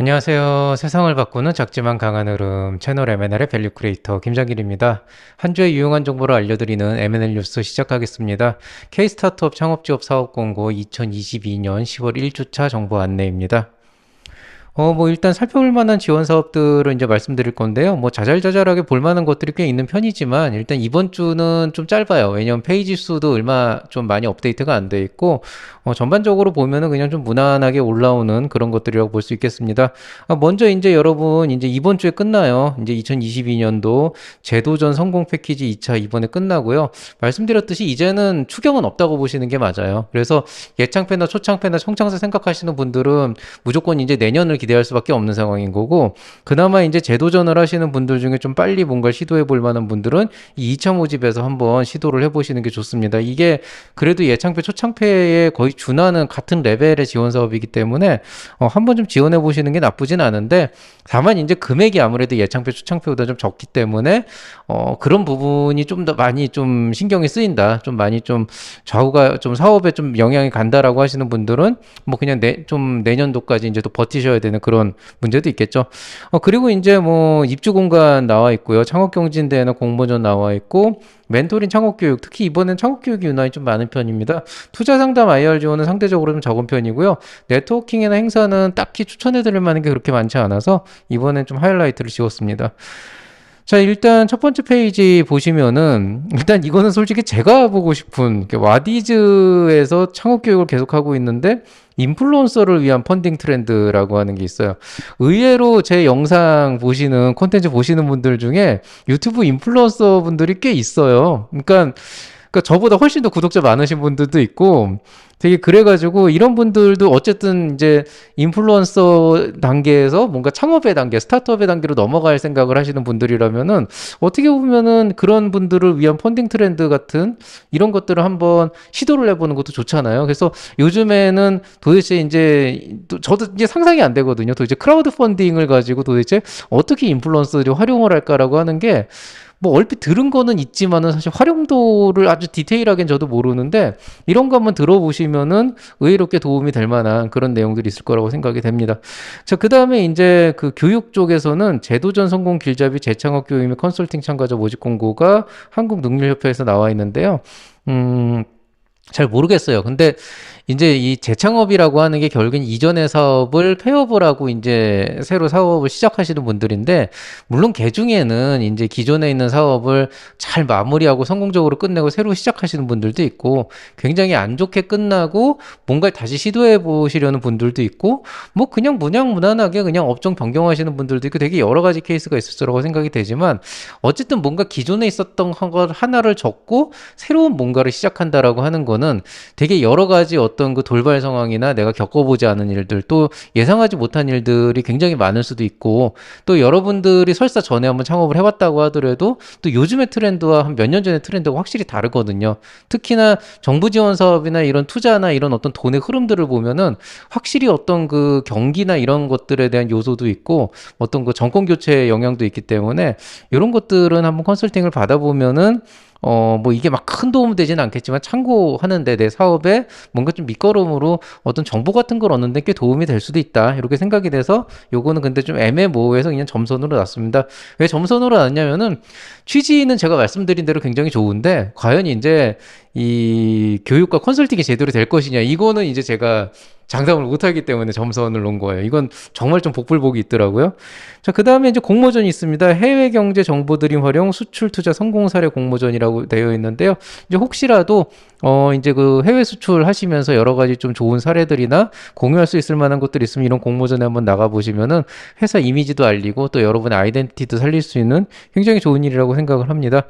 안녕하세요. 세상을 바꾸는 작지만 강한 흐름 채널 M&L의 밸류 크리에이터 김장길입니다. 한 주의 유용한 정보를 알려드리는 M&L 뉴스 시작하겠습니다. K-스타트업 창업지업 사업 공고 2022년 10월 1주차 정보 안내입니다. 일단 살펴볼 만한 지원 사업들을 이제 말씀드릴 건데요. 자잘자잘하게 볼 만한 것들이 꽤 있는 편이지만, 일단 이번 주는 좀 짧아요. 왜냐면 페이지 수도 얼마 좀 많이 업데이트가 안 돼 있고, 전반적으로 보면은 그냥 좀 무난하게 올라오는 그런 것들이라고 볼 수 있겠습니다. 먼저 이제 여러분, 이제 이번 주에 끝나요. 이제 2022년도 제도전 성공 패키지 2차 이번에 끝나고요. 말씀드렸듯이 이제는 추경은 없다고 보시는 게 맞아요. 그래서 예창패나 초창패나 청창세 생각하시는 분들은 무조건 이제 내년을 기대할 수밖에 없는 상황인 거고, 그나마 이제 재도전을 하시는 분들 중에 좀 빨리 뭔가를 시도해 볼 만한 분들은 이 2차 모집에서 한번 시도를 해보시는 게 좋습니다. 이게 그래도 예창패 초창패에 거의 준하는 같은 레벨의 지원 사업이기 때문에 한번 좀 지원해 보시는 게 나쁘진 않은데, 다만 이제 금액이 아무래도 예창패 초창패보다 좀 적기 때문에 그런 부분이 좀 더 많이 좀 신경이 쓰인다, 좀 많이 좀 좌우가 좀 사업에 좀 영향이 간다라고 하시는 분들은 그냥 좀 내년도까지 이제 또 버티셔야 되는 그런 문제도 있겠죠. 그리고 이제 입주 공간 나와 있고요. 창업경진대회나 공모전 나와 있고, 멘토링 창업교육, 특히 이번엔 창업교육이 유난히 좀 많은 편입니다. 투자상담 IR 지원은 상대적으로 좀 적은 편이고요. 네트워킹이나 행사는 딱히 추천해드릴 만한 게 그렇게 많지 않아서 이번엔 좀 하이라이트를 지웠습니다. 자, 일단 첫 번째 페이지 보시면은, 일단 이거는 솔직히 제가 보고 싶은, 와디즈에서 창업 교육을 계속하고 있는데, 인플루언서를 위한 펀딩 트렌드라고 하는 게 있어요. 의외로 제 영상 보시는, 콘텐츠 보시는 분들 중에 유튜브 인플루언서 분들이 꽤 있어요. 그러니까 저보다 훨씬 더 구독자 많으신 분들도 있고, 되게 그래가지고 이런 분들도 어쨌든 이제 인플루언서 단계에서 뭔가 창업의 단계, 스타트업의 단계로 넘어갈 생각을 하시는 분들이라면은 어떻게 보면은 그런 분들을 위한 펀딩 트렌드 같은 이런 것들을 한번 시도를 해보는 것도 좋잖아요. 그래서 요즘에는 도대체 이제 저도 이제 상상이 안 되거든요. 도대체 크라우드 펀딩을 가지고 도대체 어떻게 인플루언서들이 활용을 할까라고 하는 게 얼핏 들은 거는 있지만은 사실 활용도를 아주 디테일하게는 저도 모르는데, 이런 거 한번 들어보시면은 의외롭게 도움이 될 만한 그런 내용들이 있을 거라고 생각이 됩니다. 자, 그 다음에 이제 그 교육 쪽에서는 제도전 성공 길잡이 재창업 교육 및 컨설팅 참가자 모집 공고가 한국능률협회에서 나와 있는데요. 잘 모르겠어요. 근데 이제 이 재창업이라고 하는 게 결국엔 이전의 사업을 폐업을 하고 이제 새로 사업을 시작하시는 분들인데, 물론 개 중에는 이제 기존에 있는 사업을 잘 마무리하고 성공적으로 끝내고 새로 시작하시는 분들도 있고, 굉장히 안 좋게 끝나고 뭔가를 다시 시도해 보시려는 분들도 있고, 그냥 무난하게 그냥 업종 변경하시는 분들도 있고, 되게 여러 가지 케이스가 있을 거라고 생각이 되지만, 어쨌든 뭔가 기존에 있었던 것 하나를 접고 새로운 뭔가를 시작한다라고 하는 거는 되게 여러 가지 어떤 그 돌발 상황이나 내가 겪어보지 않은 일들, 또 예상하지 못한 일들이 굉장히 많을 수도 있고, 또 여러분들이 설사 전에 한번 창업을 해봤다고 하더라도 또 요즘의 트렌드와 한 몇 년 전의 트렌드가 확실히 다르거든요. 특히나 정부 지원 사업이나 이런 투자나 이런 어떤 돈의 흐름들을 보면은 확실히 어떤 그 경기나 이런 것들에 대한 요소도 있고, 어떤 그 정권 교체의 영향도 있기 때문에 이런 것들은 한번 컨설팅을 받아보면은 이게 막 큰 도움은 되지는 않겠지만 참고하는데, 내 사업에 뭔가 좀 밑거름으로 어떤 정보 같은 걸 얻는 데 꽤 도움이 될 수도 있다, 이렇게 생각이 돼서 요거는 근데 좀 애매모호해서 그냥 점선으로 놨습니다. 왜 점선으로 놨냐면은, 취지는 제가 말씀드린 대로 굉장히 좋은데 과연 이제 이 교육과 컨설팅이 제대로 될 것이냐, 이거는 이제 제가 장담을 못하기 때문에 점선을 놓은 거예요. 이건 정말 좀 복불복이 있더라고요. 자, 그 다음에 이제 공모전이 있습니다. 해외 경제 정보 드림 활용 수출 투자 성공 사례 공모전이라고 되어 있는데요. 이제 혹시라도 이제 그 해외 수출 하시면서 여러 가지 좀 좋은 사례들이나 공유할 수 있을 만한 것들이 있으면 이런 공모전에 한번 나가 보시면은 회사 이미지도 알리고 또 여러분의 아이덴티티도 살릴 수 있는 굉장히 좋은 일이라고 생각을 합니다.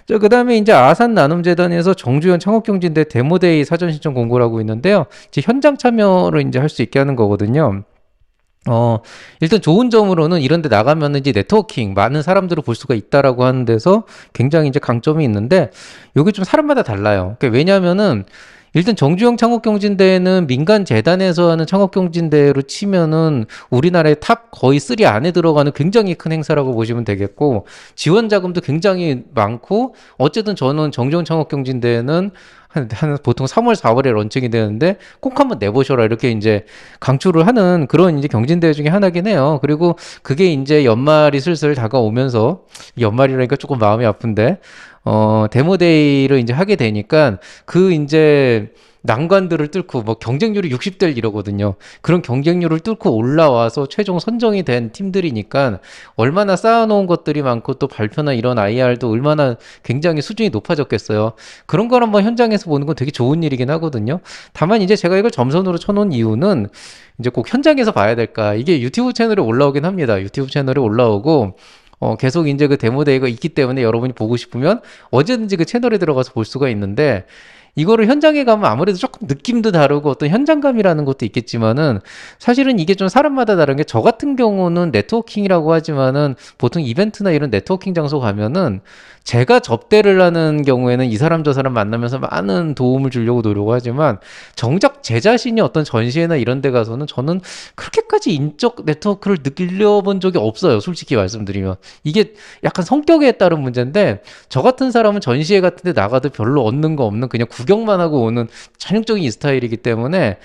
자, 그 다음에 이제 아산 나눔재단에서 정주현 창업경진대 데모데이 사전 신청 공고라고 있는데요. 이제 현장 참여를 이제 할 수 있게 하는 거거든요. 일단 좋은 점으로는 이런 데 나가면은 이제 네트워킹, 많은 사람들을 볼 수가 있다라고 하는 데서 굉장히 이제 강점이 있는데, 요게 좀 사람마다 달라요. 그러니까 왜냐면은 일단 정주영 창업경진대회는 민간 재단에서 하는 창업경진대회로 치면은 우리나라의 탑 거의 3 안에 들어가는 굉장히 큰 행사라고 보시면 되겠고, 지원 자금도 굉장히 많고, 어쨌든 저는 정주영 창업경진대회는 한 보통 3월, 4월에 런칭이 되는데 꼭 한번 내보셔라 이렇게 이제 강추를 하는 그런 이제 경진대회 중에 하나긴 해요. 그리고 그게 이제 연말이 슬슬 다가오면서 연말이라니까 조금 마음이 아픈데 데모데이를 이제 하게 되니까 그 이제 난관들을 뚫고 뭐 경쟁률이 60대 1 이러거든요. 그런 경쟁률을 뚫고 올라와서 최종 선정이 된 팀들이니까 얼마나 쌓아놓은 것들이 많고 또 발표나 이런 IR도 얼마나 굉장히 수준이 높아졌겠어요. 그런 걸 한번 현장에서 보는 건 되게 좋은 일이긴 하거든요. 다만 이제 제가 이걸 점선으로 쳐놓은 이유는 이제 꼭 현장에서 봐야 될까? 이게 유튜브 채널에 올라오긴 합니다. 유튜브 채널에 올라오고 계속 이제 그 데모데이가 있기 때문에 여러분이 보고 싶으면 언제든지 그 채널에 들어가서 볼 수가 있는데 이거를 현장에 가면 아무래도 조금 느낌도 다르고 어떤 현장감이라는 것도 있겠지만은 사실은 이게 좀 사람마다 다른 게 저 같은 경우는 네트워킹이라고 하지만은 보통 이벤트나 이런 네트워킹 장소 가면은 제가 접대를 하는 경우에는 이 사람 저 사람 만나면서 많은 도움을 주려고 노력을 하지만 정작 제 자신이 어떤 전시회나 이런 데 가서는 저는 그렇게까지 인적 네트워크를 느껴본 적이 없어요. 솔직히 말씀드리면. 이게 약간 성격에 따른 문제인데 저 같은 사람은 전시회 같은 데 나가도 별로 얻는 거 없는 그냥 구경만 하고 오는 전형적인 이 스타일이기 때문에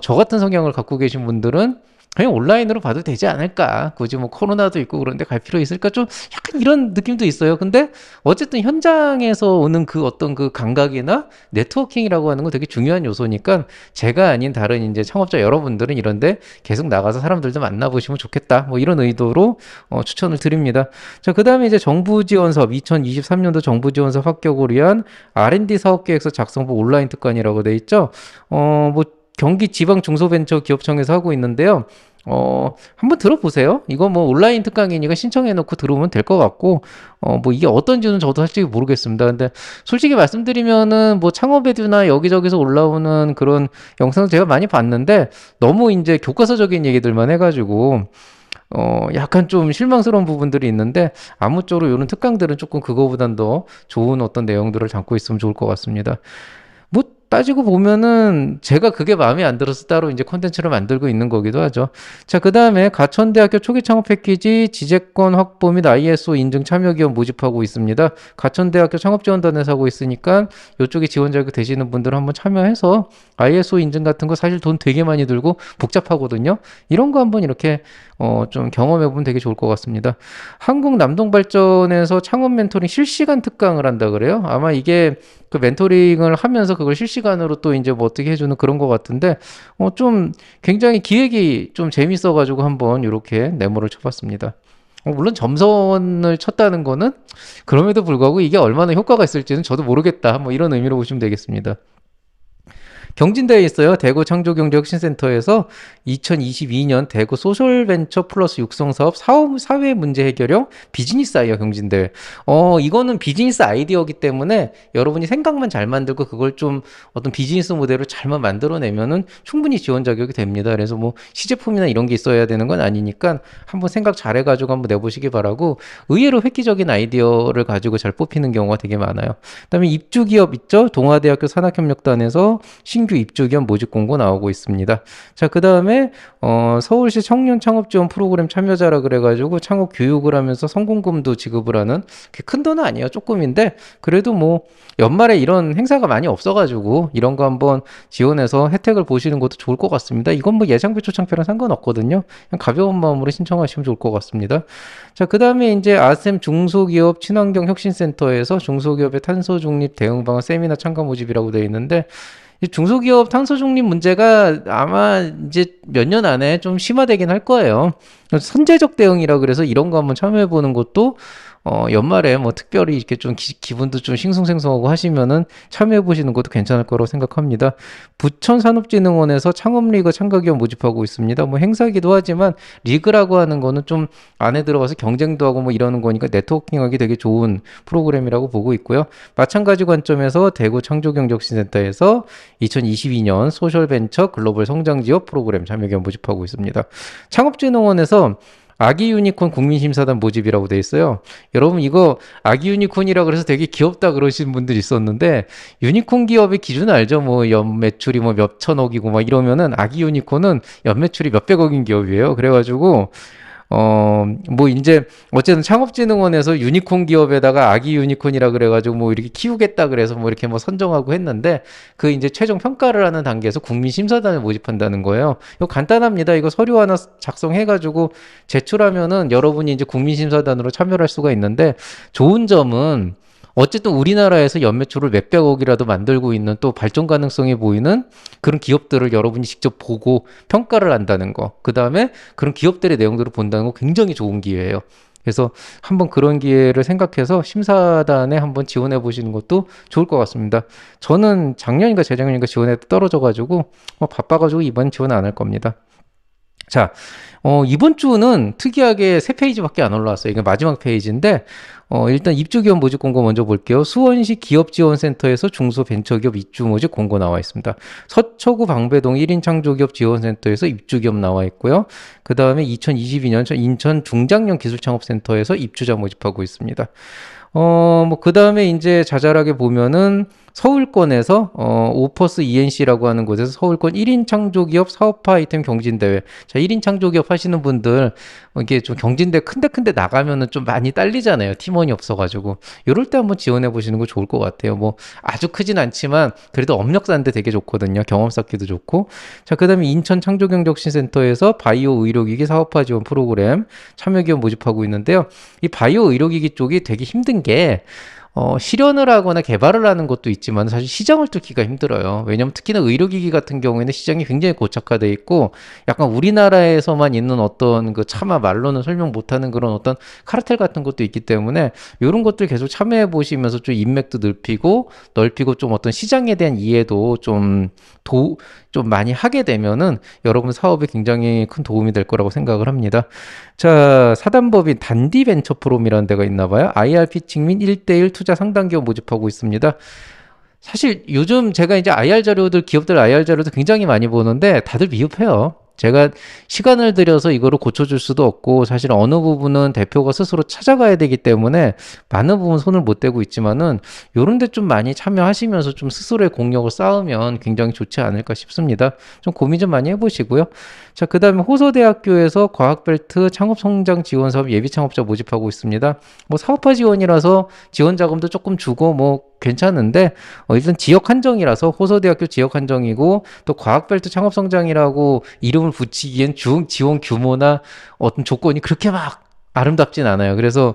저 같은 성향을 갖고 계신 분들은 그냥 온라인으로 봐도 되지 않을까. 굳이 뭐 코로나도 있고 그런데 갈 필요 있을까? 좀 약간 이런 느낌도 있어요. 근데 어쨌든 현장에서 오는 그 어떤 그 감각이나 네트워킹이라고 하는 건 되게 중요한 요소니까 제가 아닌 다른 이제 창업자 여러분들은 이런데 계속 나가서 사람들도 만나보시면 좋겠다. 뭐 이런 의도로 추천을 드립니다. 자, 그 다음에 이제 정부 지원 사업, 2023년도 정부 지원 사업 합격을 위한 R&D 사업 계획서 작성부 온라인 특강이라고 돼 있죠. 뭐 경기 지방 중소벤처기업청에서 하고 있는데요. 한번 들어보세요. 이거 뭐 온라인 특강이니까 신청해놓고 들어오면 될 것 같고, 뭐 이게 어떤지는 저도 솔직히 모르겠습니다. 근데 솔직히 말씀드리면은 뭐 창업에듀나 여기저기서 올라오는 그런 영상을 제가 많이 봤는데 너무 이제 교과서적인 얘기들만 해가지고, 약간 좀 실망스러운 부분들이 있는데 아무쪼록 이런 특강들은 조금 그거보단 더 좋은 어떤 내용들을 담고 있으면 좋을 것 같습니다. 뭐 따지고 보면은 제가 그게 마음에 안 들어서 따로 이제 콘텐츠를 만들고 있는 거기도 하죠. 자, 그 다음에 가천대학교 초기 창업 패키지 지재권 확보 및 ISO 인증 참여 기업 모집하고 있습니다. 가천대학교 창업지원단에서 하고 있으니까 이쪽에 지원 자격 되시는 분들 한번 참여해서 ISO 인증 같은 거 사실 돈 되게 많이 들고 복잡하거든요. 이런 거 한번 이렇게 좀 경험해보면 되게 좋을 것 같습니다. 한국남동발전에서 창업 멘토링 실시간 특강을 한다 그래요. 아마 이게 그 멘토링을 하면서 그걸 실시간으로 또 이제 뭐 어떻게 해주는 그런 것 같은데, 좀 굉장히 기획이 좀 재밌어가지고 한번 이렇게 네모를 쳐봤습니다. 물론 점선을 쳤다는 거는 그럼에도 불구하고 이게 얼마나 효과가 있을지는 저도 모르겠다. 뭐 이런 의미로 보시면 되겠습니다. 경진대에 있어요. 대구 창조경제혁신센터에서 2022년 대구 소셜벤처 플러스 육성사업 사회 문제 해결형 비즈니스 아이디어 경진대회. 이거는 비즈니스 아이디어이기 때문에 여러분이 생각만 잘 만들고 그걸 좀 어떤 비즈니스 모델을 잘만 만들어내면은 충분히 지원 자격이 됩니다. 그래서 뭐 시제품이나 이런 게 있어야 되는 건 아니니까 한번 생각 잘해가지고 한번 내보시기 바라고 의외로 획기적인 아이디어를 가지고 잘 뽑히는 경우가 되게 많아요. 그다음에 입주기업 있죠? 동아대학교 산학협력단에서 신규 입주기업 모집 공고 나오고 있습니다. 자, 그 다음에 서울시 청년 창업 지원 프로그램 참여자라 그래가지고 창업 교육을 하면서 성공금도 지급을 하는 큰 돈은 아니에요. 조금인데 그래도 뭐 연말에 이런 행사가 많이 없어가지고 이런 거 한번 지원해서 혜택을 보시는 것도 좋을 것 같습니다. 이건 뭐 예상비 초창표랑 상관없거든요. 그냥 가벼운 마음으로 신청하시면 좋을 것 같습니다. 자, 그 다음에 이제 아셈 중소기업 친환경 혁신센터에서 중소기업의 탄소 중립 대응 방안 세미나 참가 모집이라고 되어 있는데 이 중소기업 탄소 중립 문제가 아마 이제 몇 년 안에 좀 심화되긴 할 거예요. 선제적 대응이라 그래서 이런 거 한번 참여해 보는 것도 연말에 뭐 특별히 이렇게 좀 기분도 좀 싱숭생숭하고 하시면은 참여해 보시는 것도 괜찮을 거라고 생각합니다. 부천산업진흥원에서 창업리그 참가기업 모집하고 있습니다. 뭐 행사기도 하지만 리그라고 하는 거는 좀 안에 들어가서 경쟁도 하고 뭐 이러는 거니까 네트워킹하기 되게 좋은 프로그램이라고 보고 있고요. 마찬가지 관점에서 대구 창조경제혁신센터에서 2022년 소셜벤처 글로벌 성장지원 프로그램 참여기업 모집하고 있습니다. 창업진흥원에서 아기 유니콘 국민심사단 모집이라고 돼 있어요. 여러분 이거 아기 유니콘이라 그래서 되게 귀엽다 그러시는 분들이 있었는데 유니콘 기업의 기준 알죠? 뭐 연매출이 뭐 몇 천억이고 막 이러면은 아기 유니콘은 연매출이 몇백억인 기업이에요. 그래가지고 뭐 이제 어쨌든 창업진흥원에서 유니콘 기업에다가 아기 유니콘이라 그래가지고 뭐 이렇게 키우겠다 그래서 뭐 이렇게 뭐 선정하고 했는데 그 이제 최종 평가를 하는 단계에서 국민심사단을 모집한다는 거예요. 이거 간단합니다. 이거 서류 하나 작성해가지고 제출하면은 여러분이 이제 국민심사단으로 참여할 수가 있는데 좋은 점은 어쨌든 우리나라에서 연매출을 몇백억이라도 만들고 있는 또 발전 가능성이 보이는 그런 기업들을 여러분이 직접 보고 평가를 한다는 거. 그 다음에 그런 기업들의 내용들을 본다는 거 굉장히 좋은 기회예요. 그래서 한번 그런 기회를 생각해서 심사단에 한번 지원해 보시는 것도 좋을 것 같습니다. 저는 작년인가 재작년인가 지원해 떨어져가지고 바빠가지고 이번 지원 안 할 겁니다. 자, 이번 주는 특이하게 세 페이지밖에 안 올라왔어요. 이게 마지막 페이지인데, 일단 입주기업 모집 공고 먼저 볼게요. 수원시 기업지원센터에서 중소벤처기업 입주 모집 공고 나와 있습니다. 서초구 방배동 1인 창조기업 지원센터에서 입주기업 나와 있고요. 그 다음에 2022년 인천 중장년 기술창업센터에서 입주자 모집하고 있습니다. 뭐, 그 다음에 이제 자잘하게 보면은 서울권에서, 오퍼스 ENC라고 하는 곳에서 서울권 1인 창조기업 사업화 아이템 경진대회. 자, 1인 창조기업 하시는 분들, 이게 좀 경진대 큰데 나가면은 좀 많이 딸리잖아요. 팀원이 없어가지고. 요럴 때 한번 지원해 보시는 거 좋을 것 같아요. 뭐, 아주 크진 않지만, 그래도 업력 쌓는데 되게 좋거든요. 경험 쌓기도 좋고. 자, 그 다음에 인천 창조경적신센터에서 바이오 의료기기 사업화 지원 프로그램 참여기업 모집하고 있는데요. 이 바이오 의료기기 쪽이 되게 힘든 게 실현을 하거나 개발을 하는 것도 있지만 사실 시장을 뚫기가 힘들어요. 왜냐면 특히나 의료기기 같은 경우에는 시장이 굉장히 고착화돼 있고 약간 우리나라에서만 있는 어떤 그 차마 말로는 설명 못하는 그런 어떤 카르텔 같은 것도 있기 때문에 이런 것들 계속 참여해 보시면서 좀 인맥도 넓히고 좀 어떤 시장에 대한 이해도 좀 많이 하게 되면은 여러분 사업에 굉장히 큰 도움이 될 거라고 생각을 합니다. 자, 사단법인 단디벤처프롬이라는 데가 있나 봐요. IR 피칭 및 1대1 투자 상담 기업 모집하고 있습니다. 사실 요즘 제가 이제 IR 자료들, 기업들 IR 자료도 굉장히 많이 보는데 다들 미흡해요. 제가 시간을 들여서 이거를 고쳐줄 수도 없고 사실 어느 부분은 대표가 스스로 찾아가야 되기 때문에 많은 부분 손을 못 대고 있지만은 요런 데 좀 많이 참여하시면서 좀 스스로의 공력을 쌓으면 굉장히 좋지 않을까 싶습니다. 좀 고민 좀 많이 해보시고요. 자, 그 다음에 호서대학교에서 과학벨트 창업성장 지원사업 예비창업자 모집하고 있습니다. 뭐 사업화 지원이라서 지원 자금도 조금 주고 뭐 괜찮은데 일단 지역 한정이라서 호서대학교 지역 한정이고 또 과학벨트 창업성장이라고 이름을 붙이기엔 지원 규모나 어떤 조건이 그렇게 막 아름답진 않아요. 그래서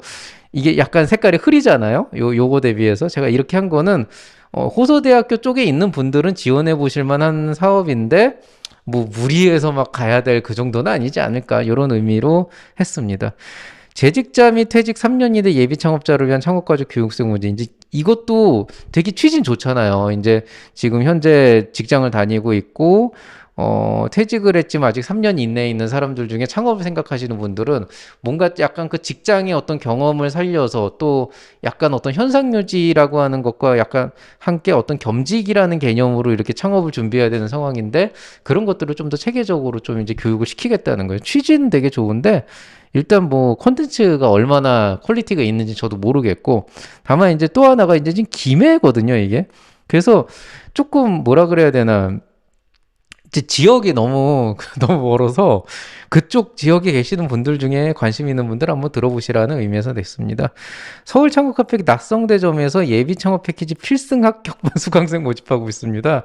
이게 약간 색깔이 흐리잖아요. 요거 대비해서 제가 이렇게 한 거는 호서대학교 쪽에 있는 분들은 지원해 보실 만한 사업인데 뭐 무리해서 막 가야 될 그 정도는 아니지 않을까 이런 의미로 했습니다. 재직자 및 퇴직 3년 이내 예비 창업자를 위한 창업가족 교육생 문제. 이제 이것도 되게 취진 좋잖아요. 이제 지금 현재 직장을 다니고 있고 퇴직을 했지만 아직 3년 이내에 있는 사람들 중에 창업을 생각하시는 분들은 뭔가 약간 그 직장의 어떤 경험을 살려서 또 약간 어떤 현상 유지라고 하는 것과 약간 함께 어떤 겸직이라는 개념으로 이렇게 창업을 준비해야 되는 상황인데 그런 것들을 좀 더 체계적으로 좀 이제 교육을 시키겠다는 거예요. 취지는 되게 좋은데 일단 뭐 콘텐츠가 얼마나 퀄리티가 있는지 저도 모르겠고 다만 이제 또 하나가 이제 지금 기매거든요, 이게. 그래서 조금 뭐라 그래야 되나 이제 지역이 너무 너무 멀어서 그쪽 지역에 계시는 분들 중에 관심 있는 분들 한번 들어보시라는 의미에서 냈습니다. 서울 창업 카페 낙성대점에서 예비 창업 패키지 필승 합격반 수강생 모집하고 있습니다.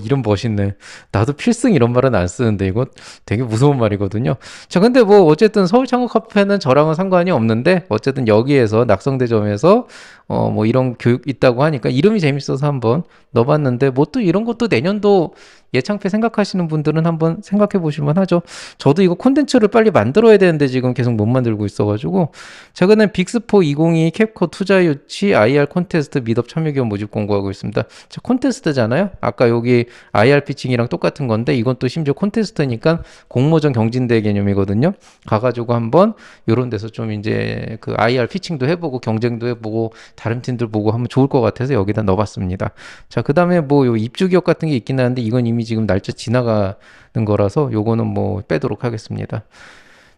이름 멋있네. 나도 필승 이런 말은 안 쓰는데 이거 되게 무서운 말이거든요. 자, 근데 뭐 어쨌든 서울 창업 카페는 저랑은 상관이 없는데 어쨌든 여기에서 낙성대점에서 뭐 이런 교육 있다고 하니까 이름이 재밌어서 한번 넣어봤는데 뭐 또 이런 것도 내년도 예창패 생각하시는 분들은 한번 생각해 보실만 하죠. 저도 이거 콘텐츠를 빨리 만들어야 되는데 지금 계속 못 만들고 있어가지고 최근에 빅스포 2022 캡코 투자 유치 IR 콘테스트 미덥 참여 기업 모집 공고하고 있습니다. 자, 콘테스트잖아요. 아까 여기 IR 피칭이랑 똑같은 건데 이건 또 심지어 콘테스트니까 공모전 경진대 개념이거든요. 가가지고 한번 이런 데서 좀 이제 그 IR 피칭도 해보고 경쟁도 해보고 다른 팀들 보고 하면 좋을 것 같아서 여기다 넣어봤습니다. 자, 그 다음에 뭐 요 입주 기업 같은 게 있긴 한데 이건 이미 지금 날짜 지나가는 거라서 요거는 뭐 빼도록 하겠습니다.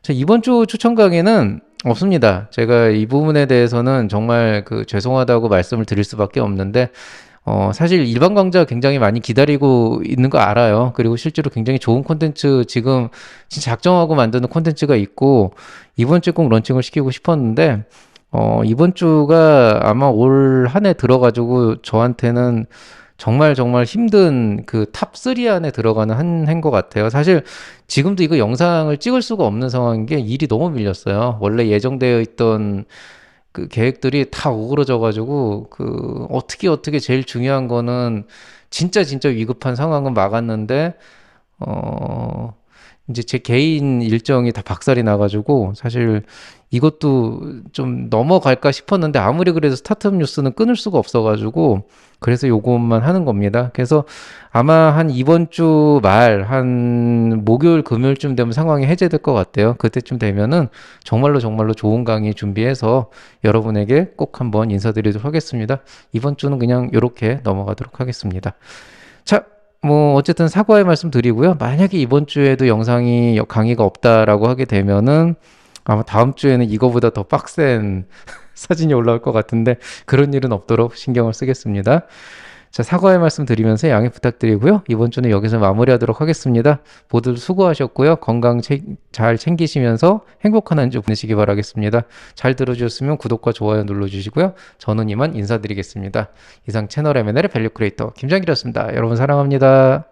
자, 이번 주 추천 강의는 없습니다. 제가 이 부분에 대해서는 정말 그 죄송하다고 말씀을 드릴 수밖에 없는데 사실 일반 강좌 굉장히 많이 기다리고 있는 거 알아요. 그리고 실제로 굉장히 좋은 콘텐츠 지금 진짜 작정하고 만드는 콘텐츠가 있고 이번 주에 꼭 런칭을 시키고 싶었는데 이번 주가 아마 올 한 해 들어가지고 저한테는 정말 정말 힘든 그 탑3 안에 들어가는 한 해인 것 같아요. 사실 지금도 이거 영상을 찍을 수가 없는 상황인 게 일이 너무 밀렸어요. 원래 예정되어 있던 그 계획들이 다 오그러져 가지고 그 어떻게 제일 중요한 거는 진짜 진짜 위급한 상황은 막았는데 어 이제 제 개인 일정이 다 박살이 나가지고 사실 이것도 좀 넘어갈까 싶었는데 아무리 그래도 스타트업 뉴스는 끊을 수가 없어가지고 그래서 요것만 하는 겁니다. 그래서 아마 한 이번 주 말, 한 목요일, 금요일쯤 되면 상황이 해제될 것 같아요. 그때쯤 되면은 정말로 정말로 좋은 강의 준비해서 여러분에게 꼭 한번 인사드리도록 하겠습니다. 이번 주는 그냥 이렇게 넘어가도록 하겠습니다. 자, 뭐 어쨌든 사과의 말씀 드리고요. 만약에 이번 주에도 영상이 강의가 없다라고 하게 되면은 아마 다음 주에는 이거보다 더 빡센 사진이 올라올 것 같은데 그런 일은 없도록 신경을 쓰겠습니다. 자, 사과의 말씀 드리면서 양해 부탁드리고요. 이번 주는 여기서 마무리하도록 하겠습니다. 모두 수고하셨고요. 건강 잘 챙기시면서 행복한 한 주 보내시기 바라겠습니다. 잘 들어주셨으면 구독과 좋아요 눌러주시고요. 저는 이만 인사드리겠습니다. 이상 채널 M&A의 밸류 크리에이터 김장길이었습니다. 여러분 사랑합니다.